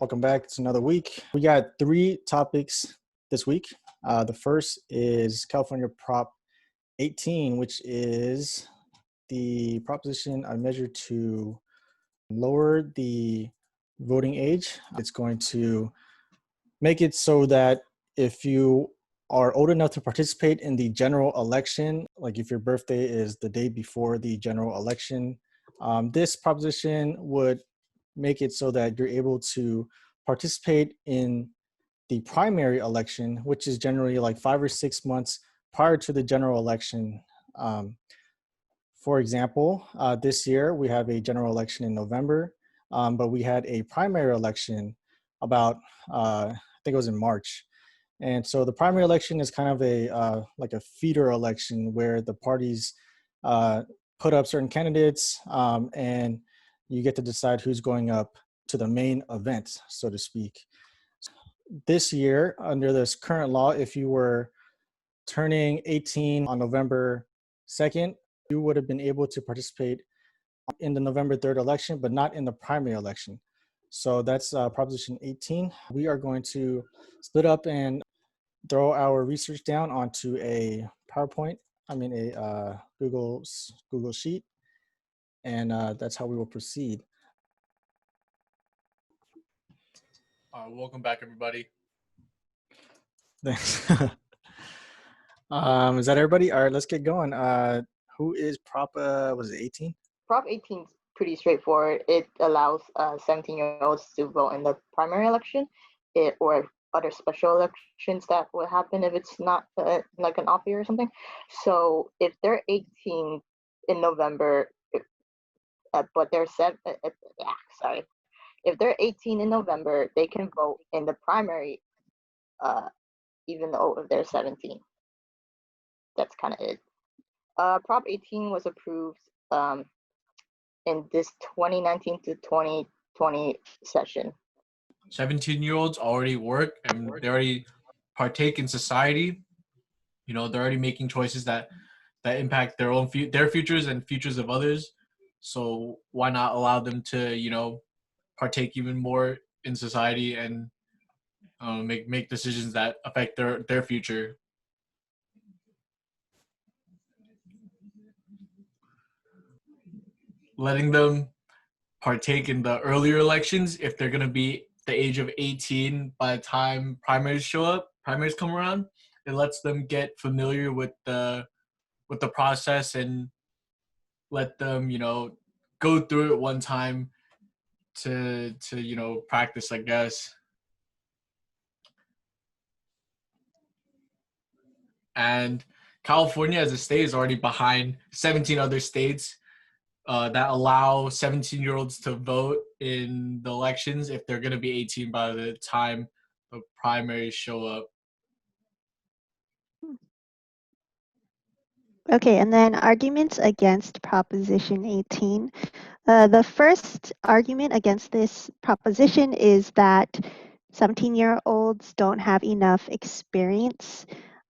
Welcome back. It's another week. We got 3 topics this week. The first is California Prop 18, which is the proposition I measure to lower the voting age. It's going to make it so that if you are old enough to participate in the general election, like if your birthday is the day before the general election, this proposition would make it so that you're able to participate in the primary election, which is generally like 5 or 6 months prior to the general election. For example, this year we have a general election in November, but we had a primary election about, I think it was in March. And so the primary election is kind of a like a feeder election where the parties put up certain candidates, and you get to decide who's going up to the main event, so to speak. This year, under this current law, if you were turning 18 on November 2nd, you would have been able to participate in the November 3rd election, but not in the primary election. So that's Proposition 18. We are going to split up and throw our research down onto a PowerPoint, a Google Sheet, and that's how we will proceed. Welcome back, everybody. Thanks. Is that everybody? All right, let's get going. Who is Prop, was it 18? Prop 18 is pretty straightforward. It allows 17-year-olds to vote in the primary election or other special elections that will happen if it's not like an off year or something. So if they're 18 in November, but they're if they're 18 in November, they can vote in the primary, even though if they're 17. That's kind of it. Prop 18 was approved in this 2019 to 2020 session. 17-year-olds already work and they already partake in society. You know, they're already making choices that impact their own their futures and futures of others. So why not allow them to, partake even more in society and make decisions that affect their future. Letting them partake in the earlier elections if they're going to be the age of 18 by the time primaries come around. It lets them get familiar with the process and let them go through it one time to practice, I guess. And California as a state is already behind 17 other states that allow 17-year-olds to vote in the elections if they're going to be 18 by the time the primaries show up. Okay, and then arguments against Proposition 18. The first argument against this proposition is that 17-year-olds don't have enough experience.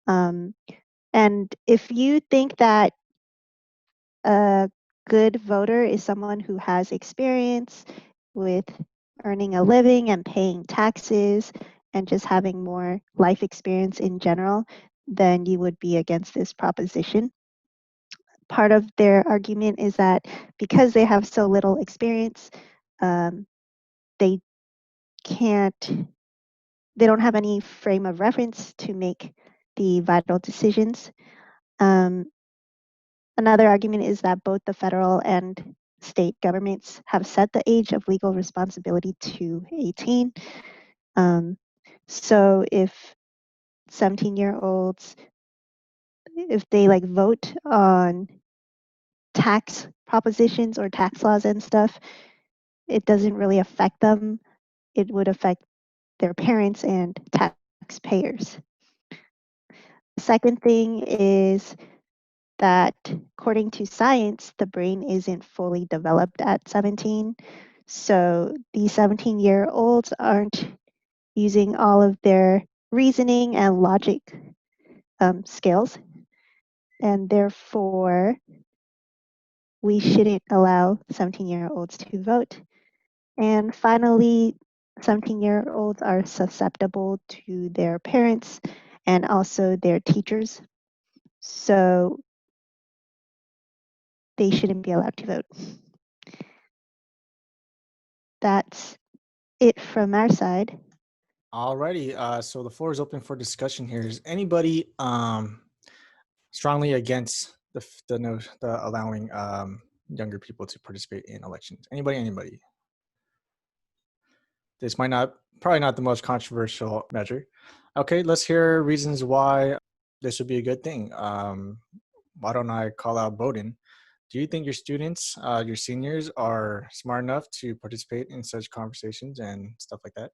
And if you think that a good voter is someone who has experience with earning a living and paying taxes and just having more life experience in general, then you would be against this proposition. Part of their argument is that because they have so little experience, they don't have any frame of reference to make the vital decisions. Another argument is that both the federal and state governments have set the age of legal responsibility to 18. So if 17-year-olds, if they vote on tax propositions or tax laws and stuff, it doesn't really affect them. It would affect their parents and taxpayers. The second thing is that according to science, the brain isn't fully developed at 17. So these 17-year-olds aren't using all of their reasoning and logic skills. And therefore, we shouldn't allow 17-year-olds to vote. And finally, 17-year-olds are susceptible to their parents and also their teachers. So they shouldn't be allowed to vote. That's it from our side. Alrighty, so the floor is open for discussion here. Is anybody strongly against the allowing younger people to participate in elections? Anybody? This probably not the most controversial measure. Okay, let's hear reasons why this would be a good thing. Why don't I call out Bowden? Do you think your students, your seniors, are smart enough to participate in such conversations and stuff like that?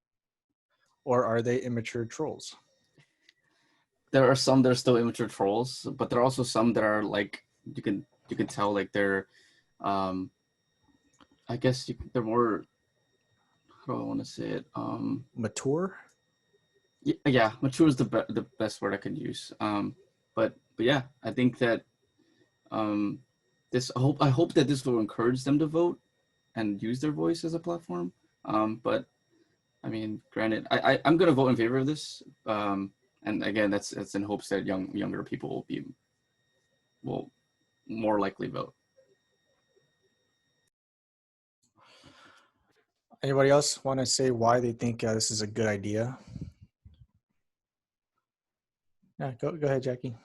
Or are they immature trolls? There are some that are still immature trolls, but there are also some that are like you can tell like they're, I guess they're more. How do I want to say it? Mature? Yeah, mature is the best word I could use. But yeah, I think that I hope that this will encourage them to vote and use their voice as a platform. But I mean, granted, I'm gonna vote in favor of this. And again, that's in hopes that younger people will more likely vote. Anybody else want to say why they think this is a good idea? Yeah, go ahead, Jackie.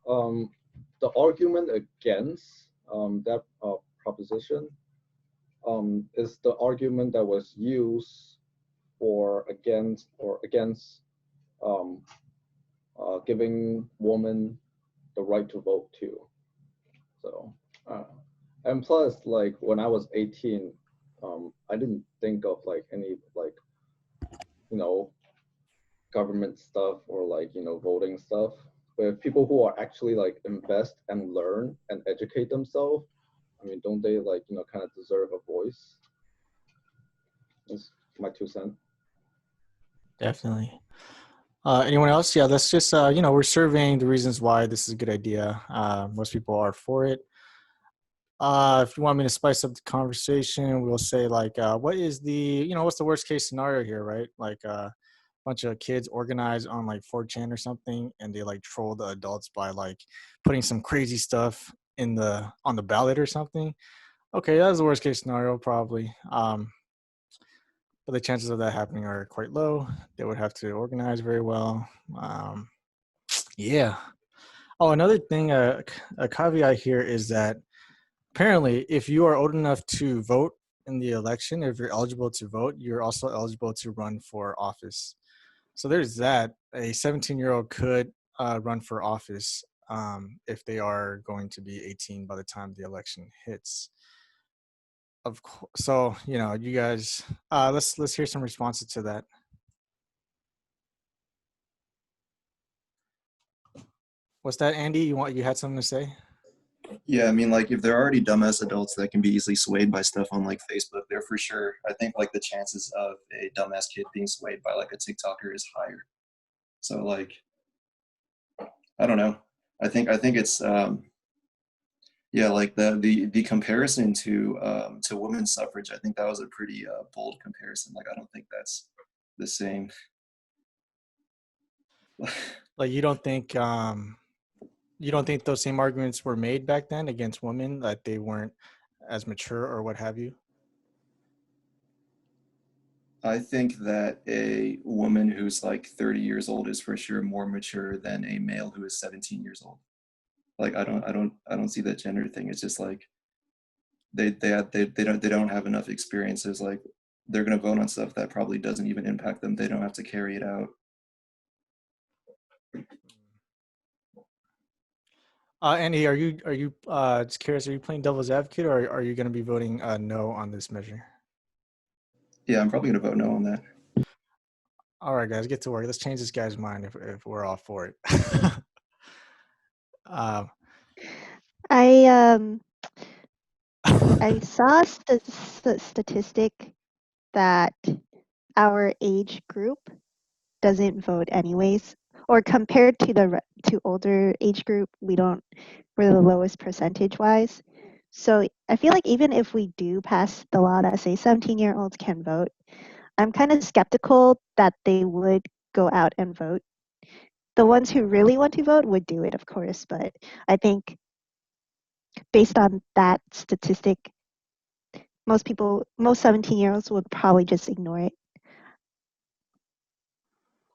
The argument against that proposition is the argument that was used against giving women the right to vote too. So, and plus, like when I was 18, I didn't think of like any government stuff or voting stuff. But people who are actually like invest and learn and educate themselves, I mean, don't they kind of deserve a voice? That's my 2 cents. Definitely. Anyone else? Yeah, let's just, we're surveying the reasons why this is a good idea. Most people are for it. If you want me to spice up the conversation, we'll say like, what's the worst case scenario here, right? Like a bunch of kids organize on like 4chan or something, and they like troll the adults by like putting some crazy stuff on the ballot or something. Okay, that's the worst case scenario probably. But the chances of that happening are quite low. They would have to organize very well. Yeah. Oh, another thing, a caveat here is that apparently, if you are old enough to vote in the election, if you're eligible to vote, you're also eligible to run for office. So there's that. A 17-year-old could run for office if they are going to be 18 by the time the election hits. Of course. So you guys, let's hear some responses to that. What's that, Andy? You had something to say? Yeah, I mean, like if they're already dumbass adults that can be easily swayed by stuff on like Facebook, they're for sure. I think like the chances of a dumbass kid being swayed by like a TikToker is higher. So like, I don't know. I think it's yeah, like the comparison to women's suffrage. I think that was a pretty bold comparison. Like I don't think that's the same. Like you don't think those same arguments were made back then against women, that they weren't as mature or what have you? I think that a woman who's like 30 years old is for sure more mature than a male who is 17 years old. Like I don't see that gender thing. It's just like they don't have enough experiences. Like they're gonna vote on stuff that probably doesn't even impact them. They don't have to carry it out. Andy, are you just curious? Are you playing devil's advocate, or are you going to be voting no on this measure? Yeah, I'm probably gonna vote no on that. All right, guys, get to work. Let's change this guy's mind if we're all for it. I saw a statistic that our age group doesn't vote anyways, or compared to older age group, we're the lowest percentage wise. So I feel like even if we do pass the law that say 17-year-olds can vote, I'm kind of skeptical that they would go out and vote. The ones who really want to vote would do it, of course, but I think based on that statistic, most 17-year-olds would probably just ignore it.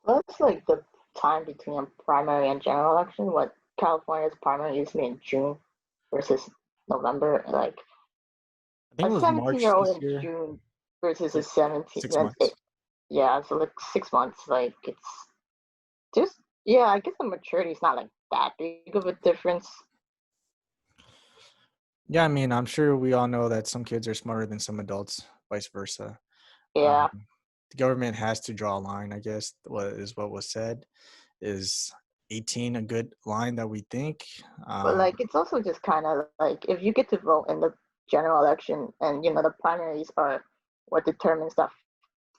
What's like the time between a primary and general election? What California's primary is in June versus November. Like I think a it was March 17-year-old this in year. June versus a Like 17. 6 months. Yeah, so like 6 months. Like it's just yeah. I guess the maturity is not like that big of a difference. Yeah, I mean, I'm sure we all know that some kids are smarter than some adults, vice versa. Yeah, The government has to draw a line, I guess, what was said. Is 18 a good line that we think? but like it's also just kind of like if you get to vote in the general election, and the primaries are what determines that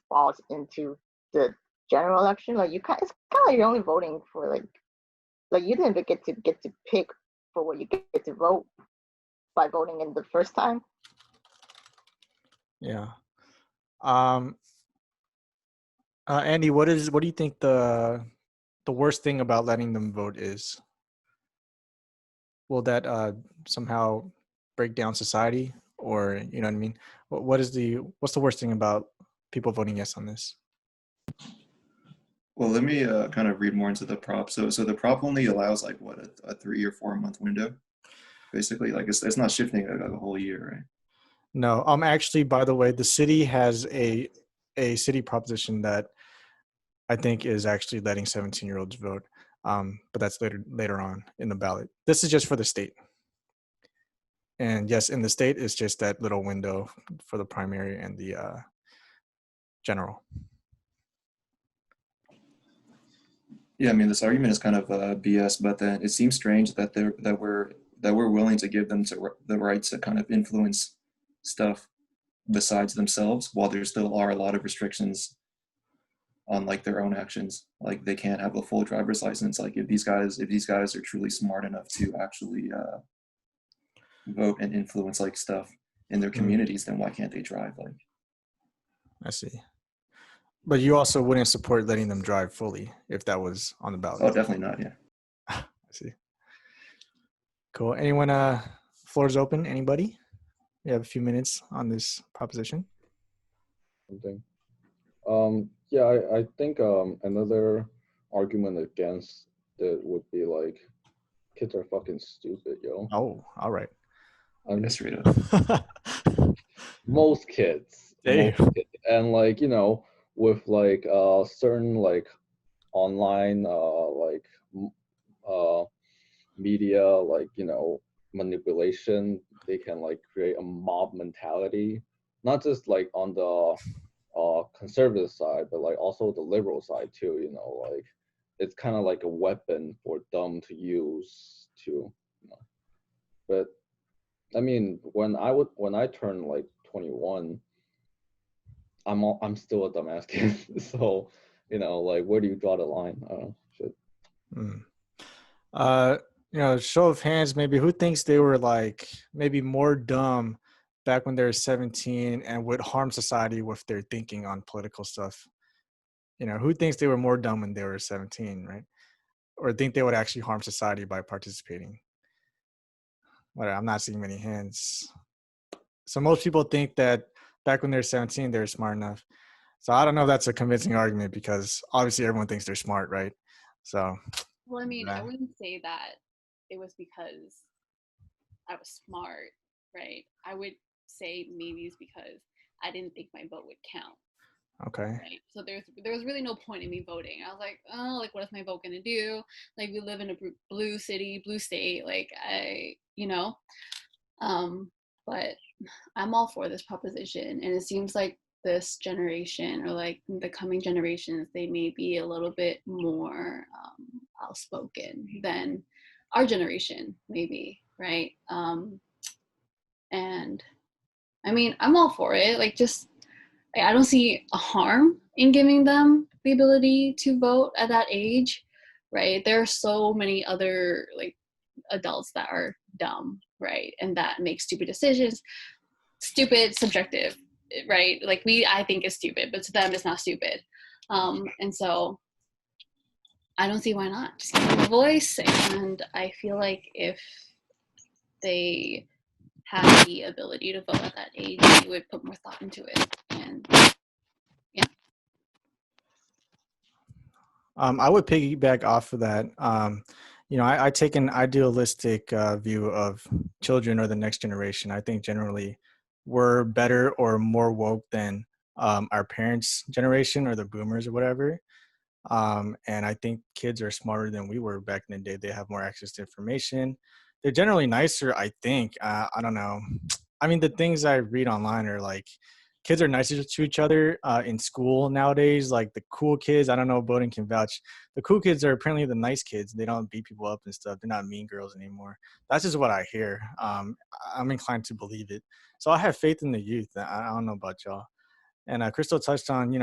falls into the general election. Like it's kind of like you're only voting for like you didn't get to pick for what you get to vote by voting in the first time. Yeah. Andy, what do you think the worst thing about letting them vote is? Will that somehow break down society, or you know what I mean? What's the worst thing about people voting yes on this? Well, let me kind of read more into the prop. So the prop only allows like what a 3 or 4 month window, basically. Like it's not shifting a whole year, right? No, actually, by the way, the city has a city proposition that I think is actually letting 17-year-olds vote. But that's later on in the ballot. This is just for the state. And yes, in the state, it's just that little window for the primary and the general. Yeah, I mean this argument is kind of BS, but then it seems strange that we're willing to give them the right to kind of influence stuff besides themselves, while there still are a lot of restrictions on like their own actions. Like they can't have a full driver's license. Like if these guys are truly smart enough to actually vote and influence like stuff in their communities, then why can't they drive? Like, I see. But you also wouldn't support letting them drive fully if that was on the ballot. oh, definitely not. Yeah. I see. Cool. Anyone? Floor's open. Anybody? We have a few minutes on this proposition. Something. Yeah, I think another argument against it would be like kids are fucking stupid, yo. Oh, all right. Yes, Rita. Most kids. Damn. Most kids. And like, with like certain like online media, like, manipulation, they can like create a mob mentality, not just like on the conservative side, but like also the liberal side too, like it's kind of like a weapon for them to use to, but I mean, when I turn like 21, I'm still a dumbass kid. So, like where do you draw the line? I don't know. Shit. Show of hands, maybe who thinks they were like maybe more dumb back when they were 17 and would harm society with their thinking on political stuff? Who thinks they were more dumb when they were 17, right? Or think they would actually harm society by participating? Whatever, I'm not seeing many hands. So most people think that back when they're 17, they're smart enough. So I don't know if that's a convincing argument, because obviously everyone thinks they're smart, right? So. Well, I mean, I wouldn't say that it was because I was smart, right? I would say maybe it's because I didn't think my vote would count. Okay. Right. So there was really no point in me voting. I was like, oh, like what is my vote gonna do? Like we live in a blue city, blue state. Like but I'm all for this proposition, and it seems like this generation or like the coming generations, they may be a little bit more outspoken than our generation, maybe, right? And I mean, I'm all for it. Like just I don't see a harm in giving them the ability to vote at that age, right? There are so many other like adults that are dumb, right? And that makes stupid decisions. Stupid, subjective, right? Like I think is stupid, but to them it's not stupid. And so I don't see why not. Just give them a voice. And I feel like if they have the ability to vote at that age, they would put more thought into it. And yeah. I would piggyback off of that. I take an idealistic view of children or the next generation. I think generally we're better or more woke than our parents' generation or the boomers or whatever. And I think kids are smarter than we were back in the day. They have more access to information. They're generally nicer, I think. I don't know. I mean, the things I read online are like kids are nicer to each other in school nowadays. Like the cool kids, I don't know, Bowden can vouch. The cool kids are apparently the nice kids. They don't beat people up and stuff. They're not mean girls anymore. That's just what I hear. I'm inclined to believe it. So I have faith in the youth. I don't know about y'all. And Crystal touched on,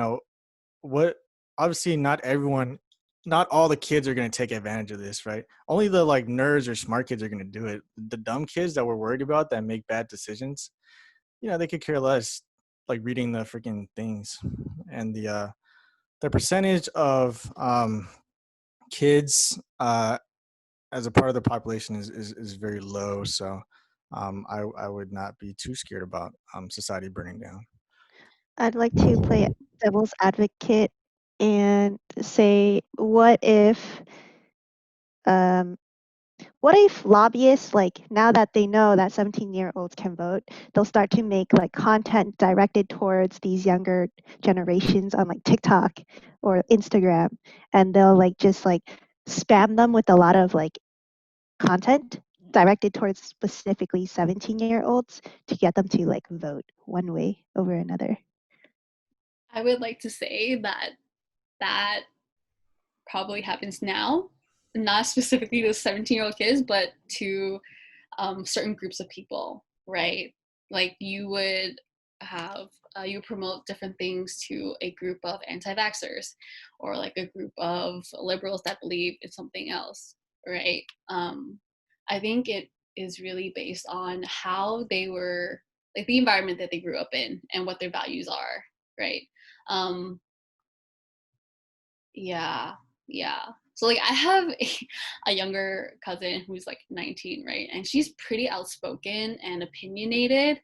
what obviously not all the kids are going to take advantage of this, right? Only the like nerds or smart kids are going to do it. The dumb kids that we're worried about that make bad decisions, they could care less, like reading the freaking things. And the percentage of kids as a part of the population is very low. So I would not be too scared about society burning down. I'd like to play devil's advocate and say, what if lobbyists, like now that they know that 17-year-olds can vote, they'll start to make like content directed towards these younger generations on like TikTok or Instagram, and they'll like just like spam them with a lot of like content directed towards specifically 17-year-olds to get them to like vote one way over another. I would like to say that probably happens now, not specifically to 17-year-old kids, but to certain groups of people, right? Like you would have, you promote different things to a group of anti-vaxxers or like a group of liberals that believe in something else, right? I think it is really based on how they were, like the environment that they grew up in and what their values are, right? Yeah. So like I have a younger cousin who's like 19, right? And she's pretty outspoken and opinionated,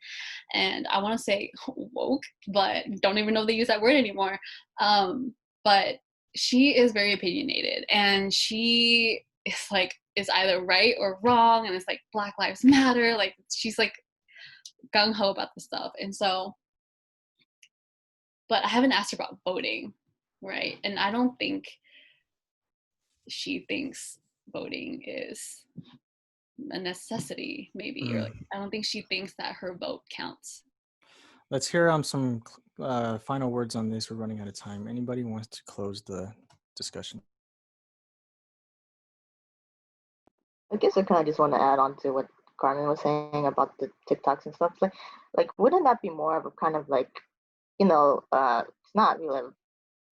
and I want to say woke, but don't even know if they use that word anymore. But she is very opinionated, and she is either right or wrong, and it's like Black Lives Matter. Like she's like gung ho about this stuff, and so. But I haven't asked her about voting, right? And I don't think she thinks voting is a necessity, maybe, or like I don't think she thinks that her vote counts. Let's hear some final words on this. We're running out of time. Anybody wants to close the discussion? I guess I kind of just want to add on to what Carmen was saying about the TikToks and stuff. Like wouldn't that be more of a kind of like, it's not really a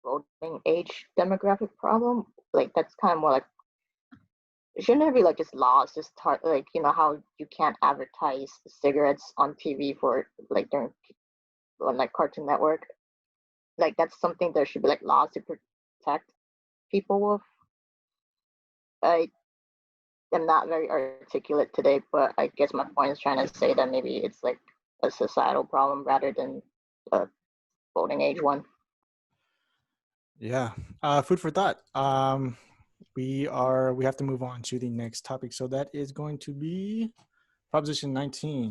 voting age demographic problem. Like that's kind of more like, shouldn't there be like just laws, just like how you can't advertise cigarettes on TV for like during on like Cartoon Network. Like that's something there should be like laws to protect people with. I am not very articulate today, but I guess my point is trying to say that maybe it's like a societal problem rather than a voting age one. Yeah. Food for thought. We have to move on to the next topic. So that is going to be Proposition 19.